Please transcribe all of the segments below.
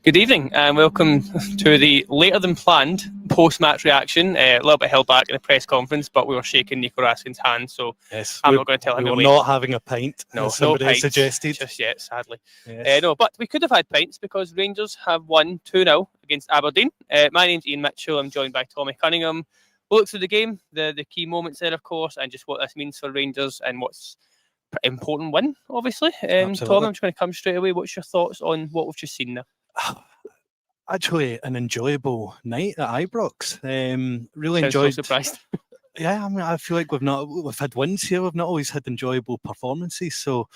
Good evening and welcome to the later than planned post-match reaction. A little bit held back in the press conference, but we were shaking Nico Raskin's hand, so yes, I'm not going to tell him we to were wait. not having a pint, No, as somebody no pints suggested. just yet, sadly. Yes. No, but we could have had pints because Rangers have won 2-0 against Aberdeen. My name's Ian Mitchell. I'm joined by Tommy Cunningham. We'll look through the game, the key moments there, of course, and just what this means for Rangers and what's an important win, obviously. Tommy, I'm just going to come straight away. What's your thoughts on what we've just seen there? Actually, an enjoyable night at Ibrox. Really Sounds enjoyed. So surprised. Yeah, I mean, I feel like we've had wins here. We've not always had enjoyable performances. So,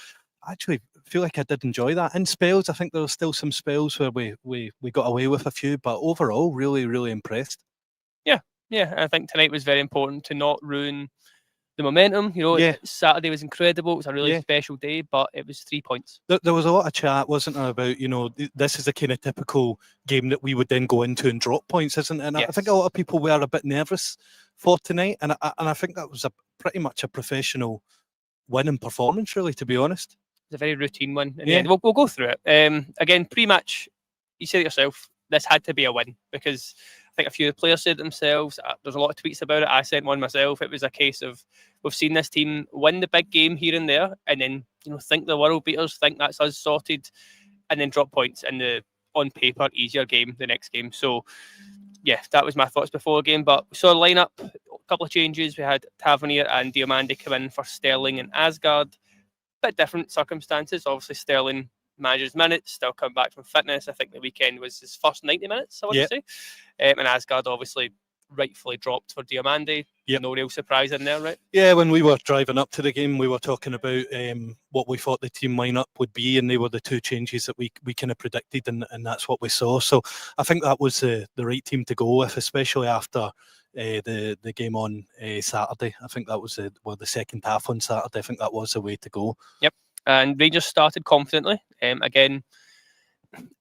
I actually feel like I did enjoy that. In spells, I think there were still some spells where we got away with a few, but overall, really, really impressed. Yeah, I think tonight was very important to not ruin the momentum. Saturday was incredible. It was a really special day, but it was 3 points. There was a lot of chat, wasn't there, about, this is a kind of typical game that we would then go into and drop points, isn't it? And I think a lot of people were a bit nervous for tonight, and I think that was pretty much a professional winning performance, really, to be honest. It's a very routine one in the end. We'll go through it. Again, pre-match, you said it yourself, this had to be a win because I think a few of the players said it themselves. There's a lot of tweets about it. I sent one myself. It was a case of we've seen this team win the big game here and there, and then think the world beaters, think that's us sorted, and then drop points in the on paper easier game the next game. So yeah, that was my thoughts before the game. But we saw a lineup, a couple of changes. We had Tavernier and Diomande come in for Sterling and Asgard. Bit different circumstances. Obviously, Sterling manages minutes, still come back from fitness. I think the weekend was his first 90 minutes, I want to say. And Asgard obviously rightfully dropped for Diomande. No real surprise in there, right? Yeah, when we were driving up to the game, we were talking about what we thought the team lineup would be, and they were the two changes that we kind of predicted, and that's what we saw. So I think that was the right team to go with, especially after the game on Saturday. I think that was the second half on Saturday. I think that was the way to go. Yep. And Rangers started confidently. Again,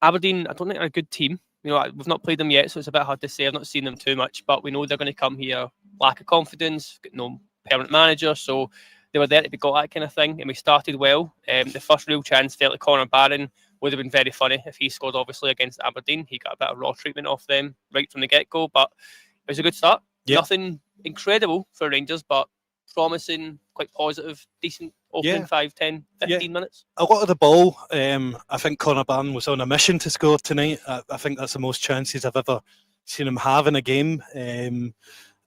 Aberdeen, I don't think they're a good team. We've not played them yet, so it's a bit hard to say. I've not seen them too much, but we know they're going to come here, lack of confidence, got no permanent manager, so they were there to be got that kind of thing, and we started well. The first real chance felt like Conor Barron. Would have been very funny if he scored, obviously, against Aberdeen. He got a bit of raw treatment off them right from the get-go, but it was a good start. Yep. Nothing incredible for Rangers, but promising, quite positive, decent opening 5, 10, 15 minutes. A lot of the ball, I think Conor Barron was on a mission to score tonight. I think that's the most chances I've ever seen him have in a game. And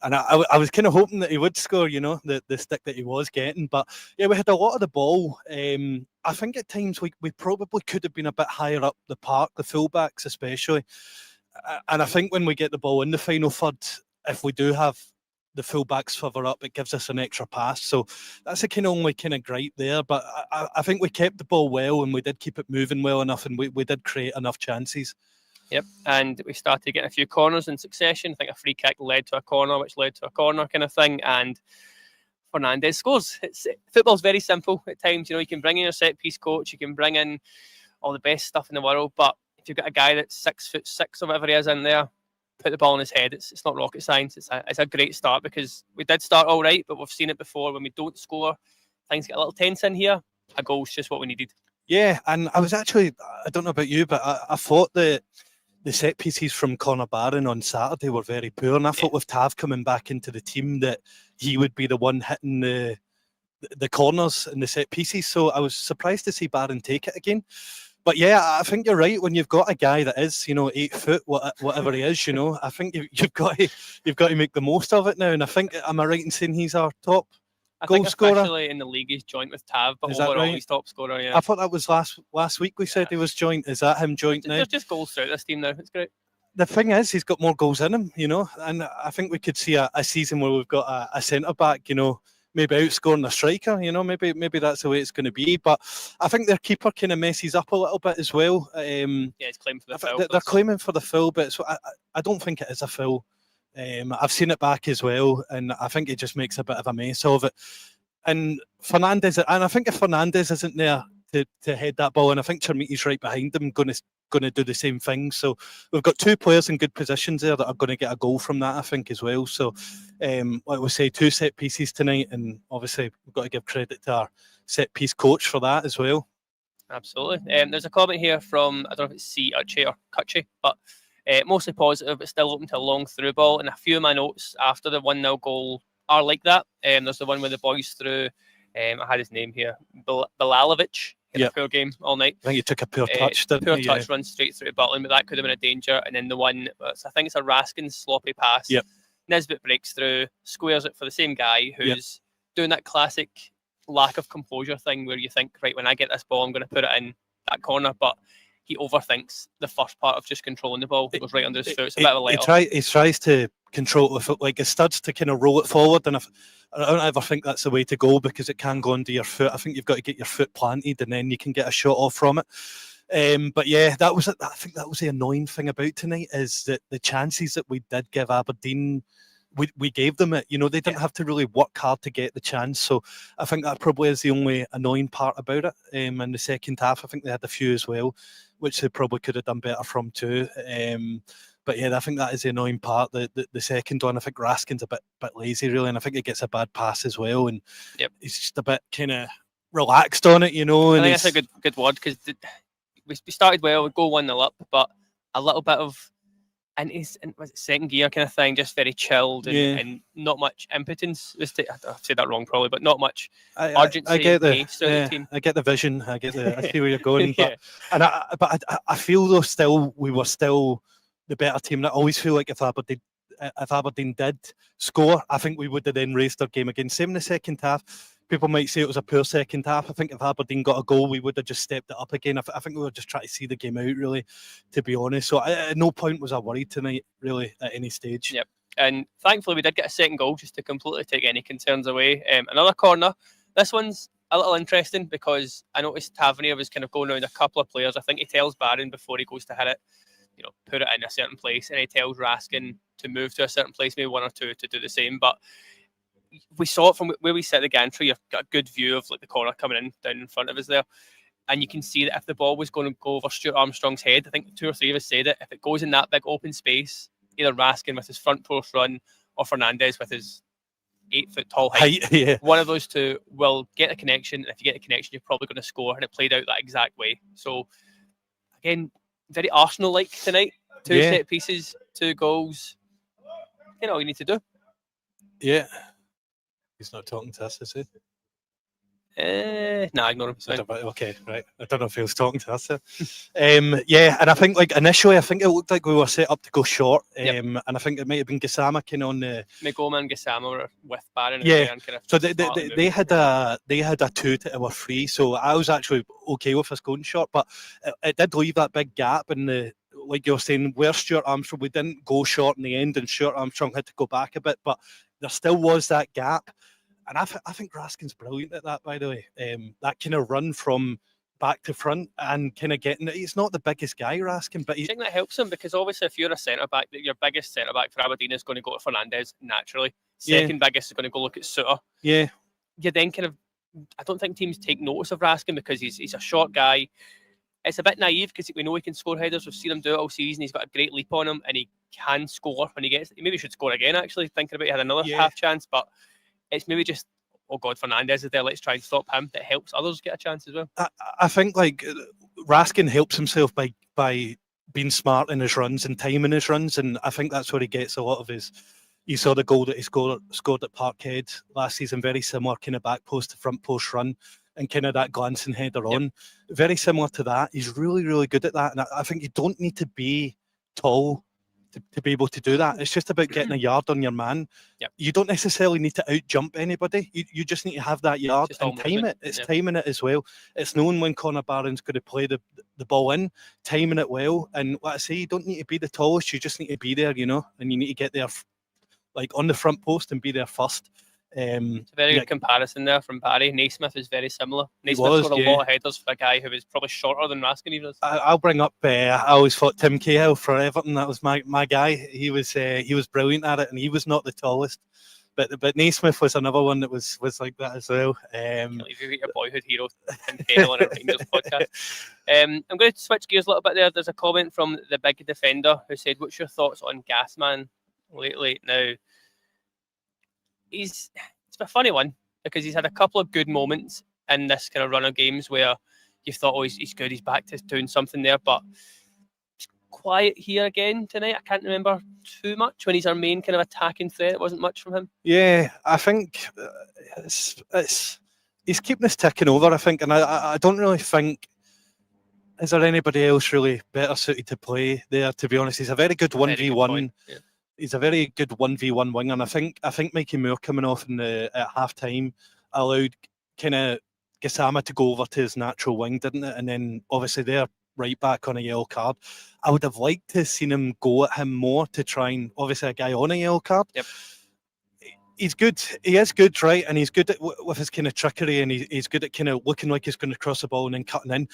I was kind of hoping that he would score, the stick that he was getting. But yeah, we had a lot of the ball. I think at times we probably could have been a bit higher up the park, the fullbacks especially. And I think when we get the ball in the final third, if we do have the fullbacks further up, it gives us an extra pass. So that's a only gripe there. But I think we kept the ball well, and we did keep it moving well enough, and we did create enough chances. Yep, and we started getting a few corners in succession. I think a free kick led to a corner, which led to a corner kind of thing, and Fernandez scores. Football's very simple at times. You can bring in your set-piece coach, you can bring in all the best stuff in the world, but if you've got a guy that's 6'6" or whatever he is in there, put the ball in his head. It's not rocket science. It's a great start, because we did start all right, but we've seen it before. When we don't score, things get a little tense in here. A goal's just what we needed. Yeah, and I was actually, I don't know about you, but I thought that the set pieces from Conor Barron on Saturday were very poor, and I thought with Tav coming back into the team that he would be the one hitting the corners and the set pieces. So I was surprised to see Barron take it again. But yeah, I think you're right. When you've got a guy that is, 8 foot, whatever he is, I think you've got to make the most of it now. And I think, am I right in saying he's our top goal scorer? Officially in the league, he's joint with Tav, but overall he's top scorer. Yeah, I thought that was last week. We said he was joint. Is that him joint now? There's just goals throughout this team now. It's great. The thing is, he's got more goals in him, and I think we could see a season where we've got a centre back, maybe outscoring a striker, maybe that's the way it's going to be. But I think their keeper kind of messes up a little bit as well. He's claiming for the foul. They're claiming for the foul, but I don't think it is a foul. I've seen it back as well, and I think it just makes a bit of a mess of it. And Fernandez, and I think if Fernandez isn't there to head that ball, and I think Chermiti's right behind them, going to do the same thing. So we've got two players in good positions there that are going to get a goal from that, I think, as well. So, like we say, 2 set pieces tonight, and obviously we've got to give credit to our set piece coach for that as well. Absolutely. There's a comment here from, I don't know if it's C Uche or Kutche, but mostly positive, but still open to a long through ball. And a few of my notes after the 1-0 goal are like that. There's the one where the boys threw, I had his name here, Bilalovic. He had a poor game all night. I think he took a poor touch, didn't he? Poor touch, run straight through Butland, but that could have been a danger. And then the one, I think it's a Raskin sloppy pass. Nisbet breaks through, squares it for the same guy who's doing that classic lack of composure thing where you think, right, when I get this ball, I'm going to put it in that corner, but he overthinks the first part of just controlling the ball. It goes right under his foot. It's a bit of a let-off. He tries to control it with foot, like his studs to kind of roll it forward, and I don't ever think that's the way to go because it can go under your foot. I think you've got to get your foot planted and then you can get a shot off from it. But yeah, I think that was the annoying thing about tonight, is that the chances that we did give Aberdeen, we gave them it. You know, they didn't have to really work hard to get the chance. So I think that probably is the only annoying part about it. In the second half, I think they had a few as well, which they probably could have done better from too. But yeah, I think that is the annoying part. The second one, I think Raskin's a bit lazy really, and I think he gets a bad pass as well, and he's just a bit kind of relaxed on it, you know. And I think that's a good word, because we started well, we go 1-0 up, but a little bit of was it second gear kind of thing, just very chilled and not much impotence. I've said that wrong probably, but not much urgency. I get the team. I get the vision. I see where you're going. But I feel though we were still the better team. I always feel like if Aberdeen did score, I think we would have then raised our game again. Same in the second half. People might say it was a poor second half. I think if Aberdeen got a goal, we would have just stepped it up again. I think we were just trying to see the game out, really, to be honest. So at no point was I worried tonight, really, at any stage. Yep. And thankfully, we did get a second goal just to completely take any concerns away. Another corner. This one's a little interesting because I noticed Tavernier was kind of going around a couple of players. I think he tells Barron before he goes to hit it, put it in a certain place, and he tells Raskin to move to a certain place, maybe one or two to do the same. But we saw it from where we set the gantry. You've got a good view of like the corner coming in down in front of us there, and you can see that if the ball was going to go over Stuart Armstrong's head, I think 2 or 3 of us said it, if it goes in that big open space, either Raskin with his front post run or Fernandez with his 8-foot tall height, one of those two will get a connection, and if you get a connection, you're probably going to score, and it played out that exact way. So again, very Arsenal-like tonight. 2 set pieces, 2 goals. All you need to do. Yeah. He's not talking to us, is he? Nah, ignore him. Okay, right. I don't know if he was talking to us. And I think initially, I think it looked like we were set up to go short. And I think it might have been Gassama kind of on the. Migoma and Gassama were with Barron. So they had a 2 to our 3. So I was actually okay with us going short, but it did leave that big gap in the. Like you're saying, where Stuart Armstrong, we didn't go short in the end, and Stuart Armstrong had to go back a bit, but there still was that gap. And I think Raskin's brilliant at that, by the way. That kind of run from back to front and kind of getting it. He's not the biggest guy, Raskin, but I think that helps him, because obviously if you're a centre-back, your biggest centre-back for Aberdeen is going to go to Fernandez naturally. Second biggest is going to go look at Suter. Yeah. You then kind of, I don't think teams take notice of Raskin because he's a short guy. It's a bit naive because we know he can score headers. We've seen him do it all season. He's got a great leap on him, and he can score when he gets. He maybe should score again, actually, thinking about it. He had another half chance, but it's maybe just, oh God, Fernandez is there, let's try and stop him. That helps others get a chance as well. I think like Raskin helps himself by being smart in his runs and timing his runs, and I think that's where he gets a lot of his. You saw the goal that he scored at Parkhead last season, very similar kind of back post to front post run, and kind of that glancing header on. Very similar to that. He's really, really good at that. And I think you don't need to be tall to be able to do that. It's just about getting a yard on your man. You don't necessarily need to out-jump anybody. You just need to have that yard and time it. It's timing it as well. It's knowing when Conor Barron's going to play the ball in, timing it well. And like I say, you don't need to be the tallest. You just need to be there, and you need to get there like on the front post and be there first. It's a very good comparison there from Barry. Naismith is very similar. Naismith scored a lot of headers for a guy who was probably shorter than Raskin even is. I'll bring up, I always thought Tim Cahill for Everton, that was my guy. He was brilliant at it, and he was not the tallest, But Naismith was another one that was like that as well. Can't believe you got your boyhood hero Tim Cahill on a Rangers podcast. I'm going to switch gears a little bit there. There's a comment from the big defender who said, "What's your thoughts on Gasman lately?" Now, it's a funny one because he's had a couple of good moments in this kind of run of games where you thought, oh, he's good, he's back to doing something there, but it's quiet here again tonight. I can't remember too much when he's our main kind of attacking threat. It wasn't much from him. Yeah, I think he's keeping us ticking over, I think, and I don't really think, is there anybody else really better suited to play there, to be honest? He's a very good 1v1. Yeah. He's a very good 1v1 winger, and I think Mikey Moore coming off at half time allowed kind of Gassama to go over to his natural wing, didn't it? And then obviously they're right back on a yellow card. I would have liked to have seen him go at him more to try and, obviously a guy on a yellow card. Yep. He's good. He is good, right? And he's good with his kind of trickery, and he's good at kind of looking like he's going to cross the ball and then cutting in.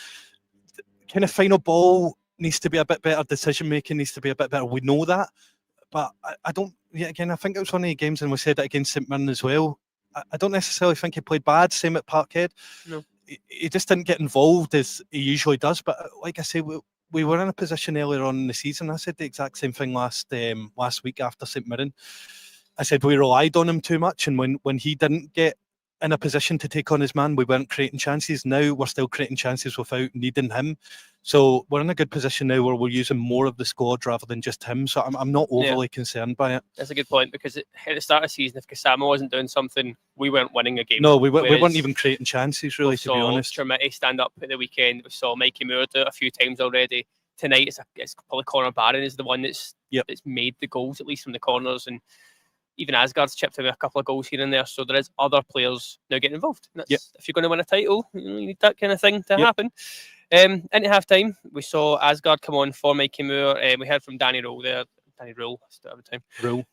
Kind of final ball needs to be a bit better. Decision making needs to be a bit better. We know that. But I don't, yet again, I think it was one of the games, and we said it against St Mirren as well. I don't necessarily think he played bad, same at Parkhead. No. He just didn't get involved as he usually does. But like I say, we were in a position earlier on in the season. I said the exact same thing last week after St Mirren. I said we relied on him too much, and when he didn't get in a position to take on his man, we weren't creating chances. Now we're still creating chances without needing him. So we're in a good position now where we're using more of the squad rather than just him. So I'm not overly concerned by it. That's a good point, because at the start of the season, if Gassama wasn't doing something, we weren't winning a game. No, we weren't even creating chances, really, to be honest. We saw Chermiti stand up at the weekend. We saw Mikey Moore do it a few times already. Tonight, it's probably Conor Barron is the one that's made the goals, at least from the corners. And even Asgard's chipped in a couple of goals here and there. So there is other players now getting involved. If you're going to win a title, you need that kind of thing to happen. Into half time, we saw Asgard come on for Mikey Moore. We heard from Danny Rule there. Danny Rule,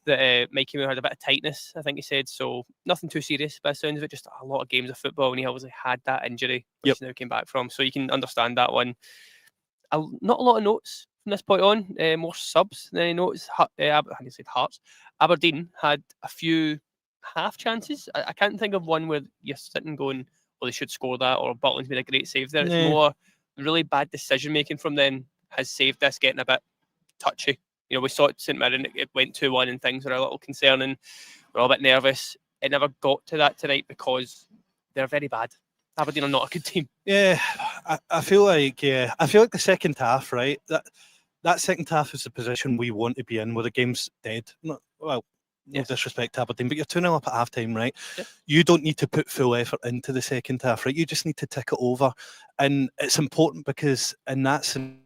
that Mikey Moore had a bit of tightness, I think he said. So nothing too serious by the sounds of it, just a lot of games of football, and he obviously had that injury, which he now came back from. So you can understand that one. Not a lot of notes from this point on, more subs than any notes. Hearts. Aberdeen had a few half chances. I can't think of one where you're sitting going, well, they should score that, or Butland's made a great save there. It's more really bad decision making from them has saved this getting a bit touchy. You know, we saw it at St Mirren, it went 2-1 and things were a little concerning. We're all a bit nervous. It never got to that tonight because they're very bad. Aberdeen are not a good team. Yeah, I feel like the second half, right? That second half is the position we want to be in where the game's dead. No disrespect to Aberdeen, but you're 2-0 up at half time, right? Yep. You don't need to put full effort into the second half, right? You just need to tick it over. And it's important because in that scenario,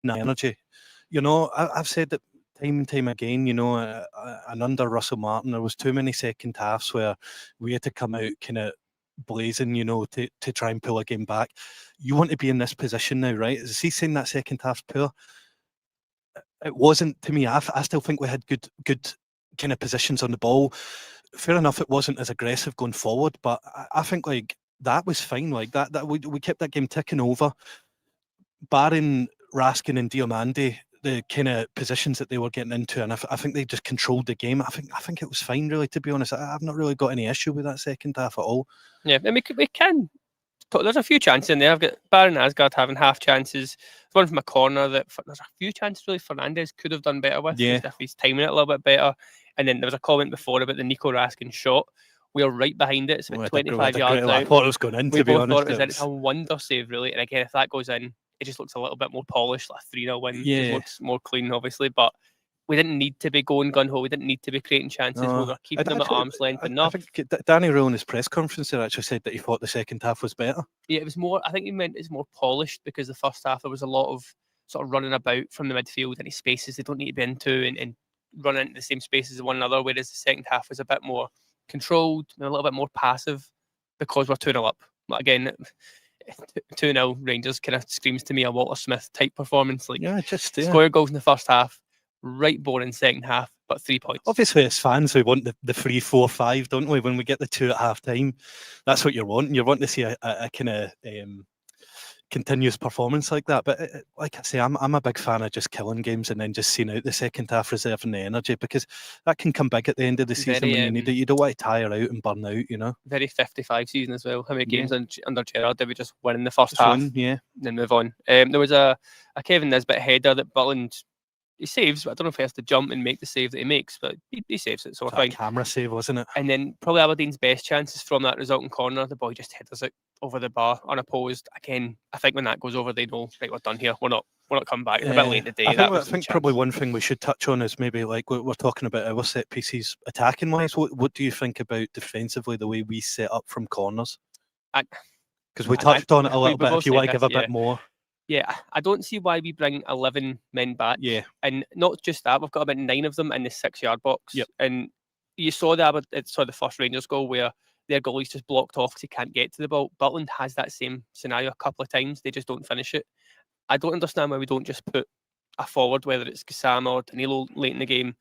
energy, you know, I've said that time and time again, you know, and under Russell Martin, there was too many second halves where we had to come out kind of blazing, you know, to try and pull a game back. You want to be in this position now, right? Is he saying that second half's poor? It wasn't, to me. I still think we had good kind of positions on the ball. Fair enough, it wasn't as aggressive going forward, but I think like that was fine. Like that we kept that game ticking over. Barring Raskin and Diomande, the kind of positions that they were getting into, and I think they just controlled the game. I think it was fine, really, to be honest. I've not really got any issue with that second half at all. Yeah, I mean, we can. There's a few chances in there. I've got Barron and Asgard having half chances. There's one from a corner that there's a few chances really Fernandez could have done better with, if he's timing it a little bit better. And then there was a comment before about the Nico Raskin shot. We are right behind it. It's about 25 yards out. I thought it was going in, to be honest. Thought it was in. It's a wonder save, really. And again, if that goes in, it just looks a little bit more polished, like a 3-0 win. Yeah. It looks more clean, obviously. But we didn't need to be going gun-ho. We didn't need to be creating chances. We were keeping them at arm's length enough. I think Danny Rowe in his press conference there actually said that he thought the second half was better. Yeah, it was more, I think he meant it's more polished because the first half there was a lot of sort of running about from the midfield, any spaces they don't need to be into and running into the same spaces as one another, whereas the second half was a bit more controlled and a little bit more passive because we're 2-0 up. But again, 2-0 Rangers kind of screams to me a Walter Smith type performance. Like, score your goals in the first half, right boring second half, but 3 points. Obviously, as fans, we want the 3, 4, 5, don't we? When we get the 2 at half time, that's what you're wanting. You're wanting to see a kind of continuous performance like that. But like I say, I'm a big fan of just killing games and then just seeing out the second half, reserving the energy, because that can come big at the end of the season when you need it. You don't want to tire out and burn out, you know. Very 55 season as well. How many games under Gerrard did we just win in the first half? Then move on. There was a Kevin Nisbet header that Butland, he saves, but I don't know if he has to jump and make the save that he makes, but he saves it, so we're fine. Camera save, wasn't it? And then probably Aberdeen's best chances from that resulting corner, the boy just headers it over the bar unopposed. Again, I think when that goes over, they know, right, we're done here. We're not coming back. It's a bit late in the day. I think probably one thing we should touch on is maybe like we're talking about our set pieces attacking wise. What do you think about defensively, the way we set up from corners? Because we touched on it a little bit. If you want to give a bit more. Yeah, I don't see why we bring 11 men back. Yeah. And not just that, we've got about 9 of them in the 6-yard box. Yep. And you saw the first Rangers goal where their goalie's just blocked off because he can't get to the ball. Butland has that same scenario a couple of times. They just don't finish it. I don't understand why we don't just put a forward, whether it's Gassama or Danilo late in the game.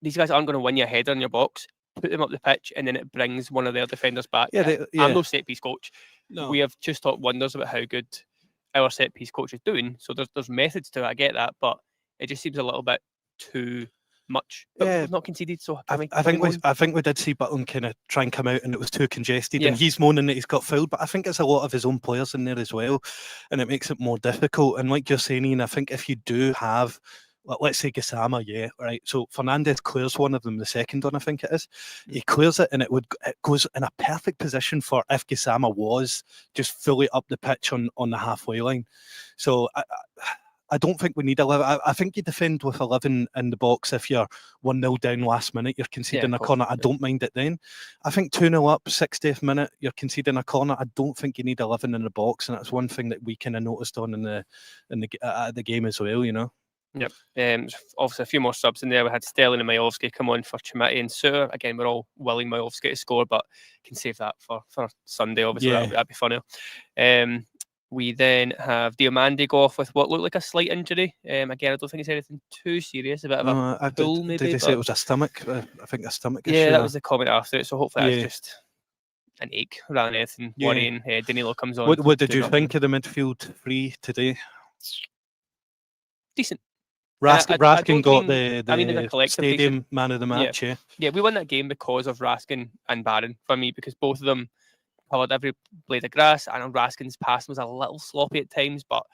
These guys aren't going to win you a header in your box. Put them up the pitch, and then it brings one of their defenders back. I'm no set-piece coach. No. We have just talked wonders about how good our set-piece coach is doing. So there's methods to it. I get that, but it just seems a little bit too much. But we've not conceded, so I think we did see Butland kind of try and come out, and it was too congested. And he's moaning that he's got fouled, but I think it's a lot of his own players in there as well, and it makes it more difficult. And like you're saying, Ian, I think if you do have, let's say Gassama, right. So Fernandez clears one of them, the second one, I think it is. He clears it, and it goes in a perfect position for if Gassama was just fully up the pitch on the halfway line. So I don't think we need 11. I think you defend with 11 in the box if you're 1-0 down last minute, you're conceding a corner. I don't mind it then. I think 2-0 up, 60th minute, you're conceding a corner. I don't think you need 11 in the box, and that's one thing that we kind of noticed on in the game as well, you know. Yep. Obviously, a few more subs in there. We had Sterling and Majovski come on for Chimati and Suter. Again, we're all willing Majovski to score, but can save that for Sunday. Obviously, that'd be funny. We then have Diomande go off with what looked like a slight injury. Again, I don't think it's anything too serious. A bit of a pull, maybe. Did they say it was a stomach? I think a stomach issue. Yeah, that was the comment after it. So hopefully that's just an ache rather than anything worrying. Danilo comes on. What did you think of the midfield three today? Decent. Raskin got the stadium man of the match. Yeah, we won that game because of Raskin and Barron for me, because both of them covered every blade of grass. I know Raskin's pass was a little sloppy at times, but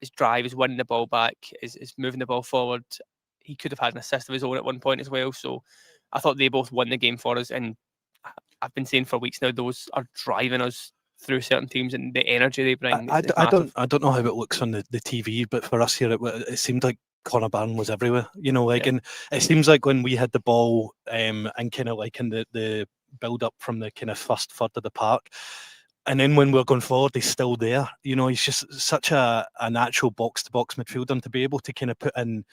his drive is winning the ball back, is moving the ball forward. He could have had an assist of his own at one point as well. So I thought they both won the game for us. And I've been saying for weeks now, those are driving us through certain teams, and the energy they bring. I don't know how it looks on the TV, but for us here, it seemed like Conor Barron was everywhere. You know, and it seems like when we had the ball and kind of like in the build up from the kind of first third of the park, and then when we're going forward, he's still there. You know, he's just such a natural box to box midfielder, and to be able to kind of put in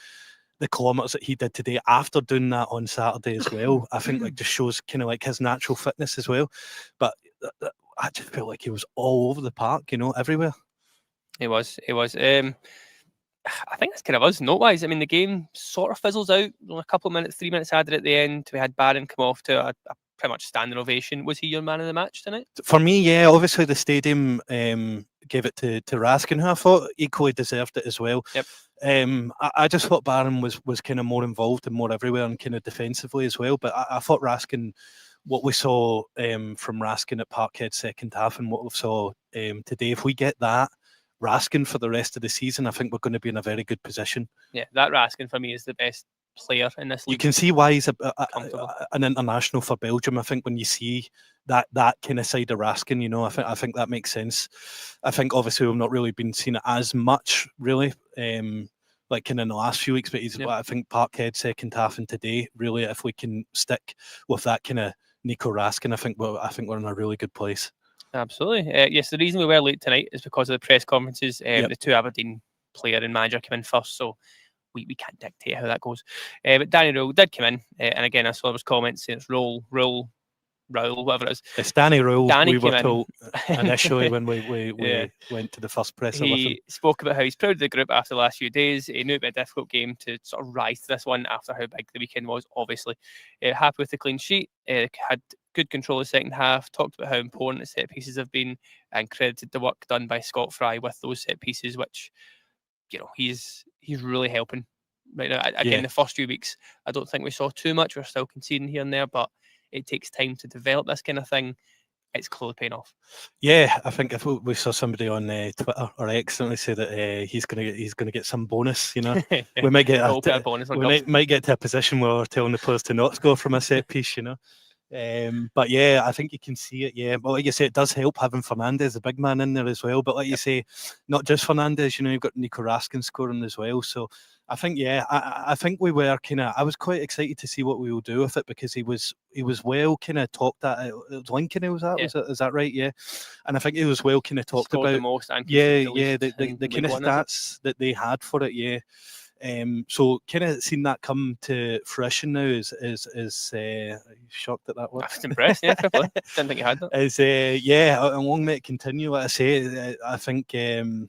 the kilometres that he did today after doing that on Saturday as well, I think like just shows kind of like his natural fitness as well. But I just felt like he was all over the park, you know, everywhere. He was. I think that's kind of us note-wise. I mean, the game sort of fizzles out. A couple of minutes, 3 minutes added at the end. We had Barron come off to a pretty much standing ovation. Was he your man of the match tonight? For me, yeah. Obviously, the stadium gave it to Raskin, who I thought equally deserved it as well. Yep. I just thought Barron was kind of more involved and more everywhere and kind of defensively as well. But I thought Raskin, what we saw from Raskin at Parkhead second half and what we saw today, if we get that Raskin for the rest of the season, I think we're going to be in a very good position. Yeah, that Raskin for me is the best player in this league. You can see why he's an international for Belgium. I think when you see that kind of side of Raskin, you know, I think that makes sense. I think obviously we've not really been seeing it as much, really, like in the last few weeks. But I think Parkhead second half and today, really, if we can stick with that kind of Nico Raskin, I think we're in a really good place. Absolutely. Yes, the reason we were late tonight is because of the press conferences. The two Aberdeen player and manager came in first, so we can't dictate how that goes. But Danny Rule did come in, and again, I saw his comments saying it's Raul, whatever it is. It's Danny Rule, we were told initially when we went to the first presser with him. He spoke about how he's proud of the group after the last few days. He knew it'd be a difficult game to sort of rise to this one after how big the weekend was, obviously. Happy with the clean sheet. Had good control of the second half. Talked about how important the set pieces have been, and credited the work done by Scott Fry with those set pieces, which he's really helping right now. Again, the first few weeks, I don't think we saw too much. We're still conceding here and there, but it takes time to develop this kind of thing. It's clearly paying off. Yeah, I think if we saw somebody on Twitter or X say that he's gonna get some bonus, Yeah. we might get a bonus. might get to a position where we're telling the players to not score from a set piece, But yeah, I think you can see it. Yeah, well, like you say, it does help having Fernandes, the big man, in there as well. But like you say, not just Fernandes. You've got Nico Raskin scoring as well. So I think, I think we were I was quite excited to see what we will do with it, because he was well kind of talked at. It was Lincoln, was that? Yeah. Is that right? Yeah. And I think he was well kind of talked about the most. And the kind of stats that they had for it. Yeah. So kind of seen that come to fruition now is are you shocked at that word? I was impressed. Yeah, didn't think you had that. Is and long may it continue. Like I say, I think in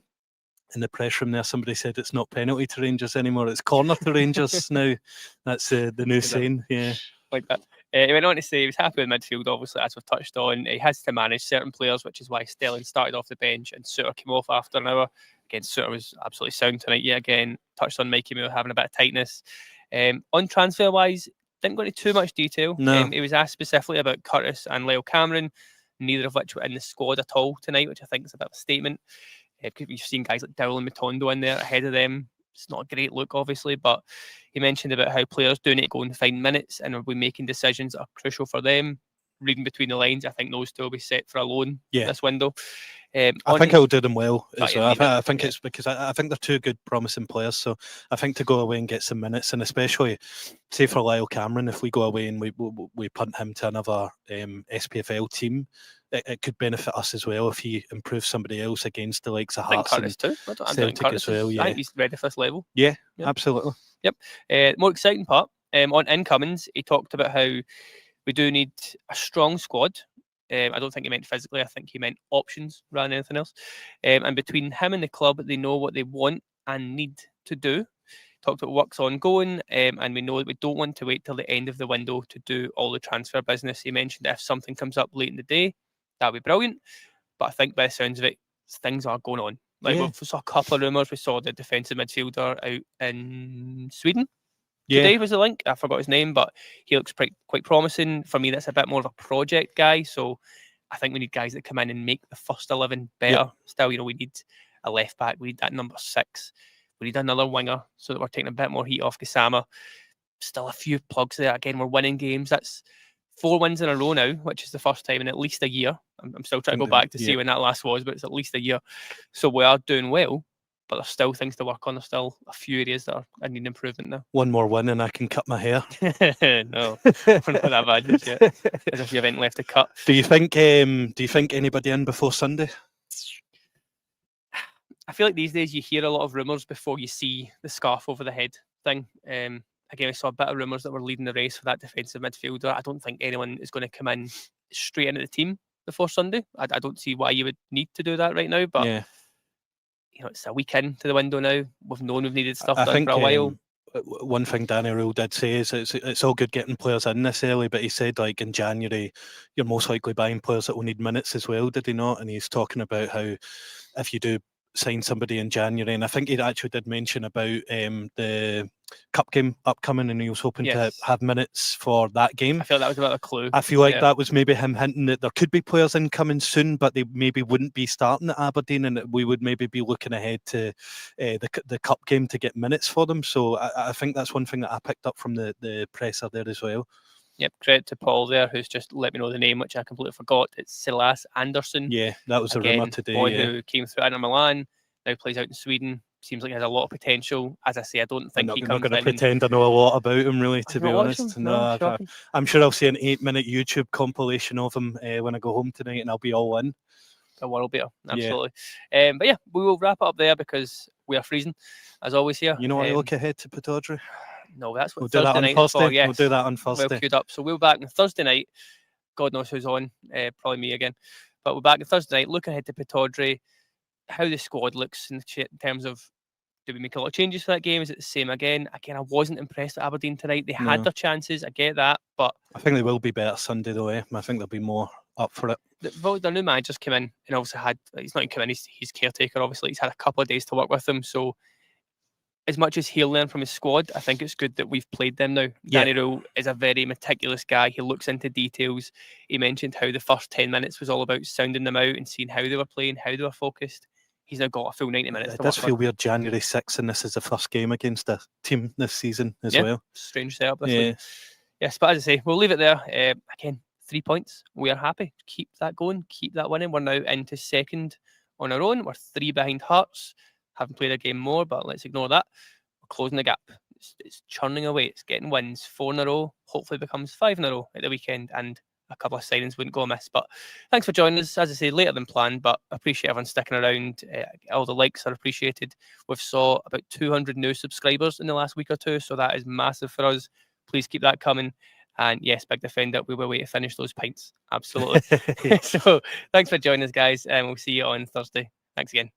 the press room there, somebody said it's not penalty to Rangers anymore; it's corner to Rangers now. That's the new saying. Yeah, like that. He went on to say he was happy with midfield, obviously, as we've touched on. He has to manage certain players, which is why Stelling started off the bench and Suter came off after an hour. Again, Suter was absolutely sound tonight. Yeah, again, touched on Mikey Moore having a bit of tightness. On transfer-wise, didn't go into too much detail. No. He was asked specifically about Curtis and Lyle Cameron, neither of which were in the squad at all tonight, which I think is a bit of a statement. Because you've seen guys like Dowell and Matondo in there ahead of them. It's not a great look, obviously, but he mentioned about how players do need to go and find minutes and will be making decisions that are crucial for them. Reading between the lines, I think those two will be set for a loan this window. I think it'll do them well as well. I think it's because I think they're two good, promising players. So I think to go away and get some minutes, and especially, say for Lyle Cameron, if we go away and we punt him to another SPFL team, it could benefit us as well if he improves somebody else against the likes of Hearts and Celtic as well. I think he's ready for this level. Yeah, absolutely. Yep. More exciting part, on incomings, he talked about how we do need a strong squad. I don't think he meant physically. I think he meant options rather than anything else. And between him and the club, they know what they want and need to do. Talked about work's ongoing, and we know that we don't want to wait till the end of the window to do all the transfer business. He mentioned if something comes up late in the day, that'd be brilliant. But I think by the sounds of it, things are going on. We saw a couple of rumours. We saw the defensive midfielder out in Sweden. Today was the link. I forgot his name, but he looks quite promising. For me, that's a bit more of a project guy. So I think we need guys that come in and make the first 11 better. Still, we need a left back. We need that number 6. We need another winger so that we're taking a bit more heat off Gassama. Still a few plugs there. Again, we're winning games. That's 4 wins in a row now, which is the first time in at least a year. I'm still trying to go back to see when that last was, but it's at least a year. So we are doing well. But there's still things to work on. There's still a few areas that I need improvement now. One more win and I can cut my hair. No, we're not that bad just yet. As if you haven't left to cut. Do you think anybody in before Sunday? I feel like these days you hear a lot of rumours before you see the scarf over the head thing. Again, I saw a bit of rumours that were leading the race for that defensive midfielder. I don't think anyone is going to come in straight into the team before Sunday. I don't see why you would need to do that right now, but it's a week into the window now. We've known we've needed stuff done for a while. One thing Danny Rule did say is it's all good getting players in this early, but he said like in January you're most likely buying players that will need minutes as well, did he not? And he's talking about how if you do sign somebody in January, and I think he actually did mention about the cup game upcoming, and he was hoping to have minutes for that game. I feel that was about a clue. I feel like that was maybe him hinting that there could be players incoming soon, but they maybe wouldn't be starting at Aberdeen, and we would maybe be looking ahead to the cup game to get minutes for them. So I think that's one thing that I picked up from the presser there as well. Yep, credit to Paul there, who's just let me know the name, which I completely forgot. It's Silas Anderson. Yeah, that was a rumour today. Boy who came through Inter Milan, now plays out in Sweden. Seems like he has a lot of potential. As I say, I don't think I'm not going to pretend I know a lot about him, really, to be honest. I'm sure I'll see an 8-minute YouTube compilation of him when I go home tonight, and I'll be all in. A world beater, absolutely. But yeah, we will wrap it up there because we are freezing, as always here. You know what I look ahead to Pittodrie? No, that's what we'll Thursday do that on night Thursday. for. Yes. We'll do that on Thursday. Well queued up. So we'll be back on Thursday night. God knows who's on. Probably me again. But we're back on Thursday night, looking ahead to Pittodrie, how the squad looks in terms of, do we make a lot of changes for that game? Is it the same again? Again, I wasn't impressed with Aberdeen tonight. They had their chances. I get that. But I think they will be better Sunday though. I think they'll be more up for it. The new manager's come in and obviously he's not even come in, he's caretaker, obviously. He's had a couple of days to work with them. So as much as he'll learn from his squad, I think it's good that we've played them now. Yeah. Danny Rule is a very meticulous guy. He looks into details. He mentioned how the first 10 minutes was all about sounding them out and seeing how they were playing, how they were focused. He's now got a full 90 minutes. It does feel weird, January 6th, and this is the first game against a team this season as well. Strange setup this week. Yes, but as I say, we'll leave it there. Again, 3 points. We are happy. Keep that going. Keep that winning. We're now into second on our own. We're 3 behind Hearts. Haven't played a game more, but let's ignore that. We're closing the gap. It's churning away. It's getting wins. 4 in a row. Hopefully becomes 5 in a row at the weekend, and a couple of signings wouldn't go amiss. But thanks for joining us. As I say, later than planned, but I appreciate everyone sticking around. All the likes are appreciated. We've saw about 200 new subscribers in the last week or two, so that is massive for us. Please keep that coming. And yes, Big Defender, we will wait to finish those pints. Absolutely. So thanks for joining us, guys, and we'll see you on Thursday. Thanks again.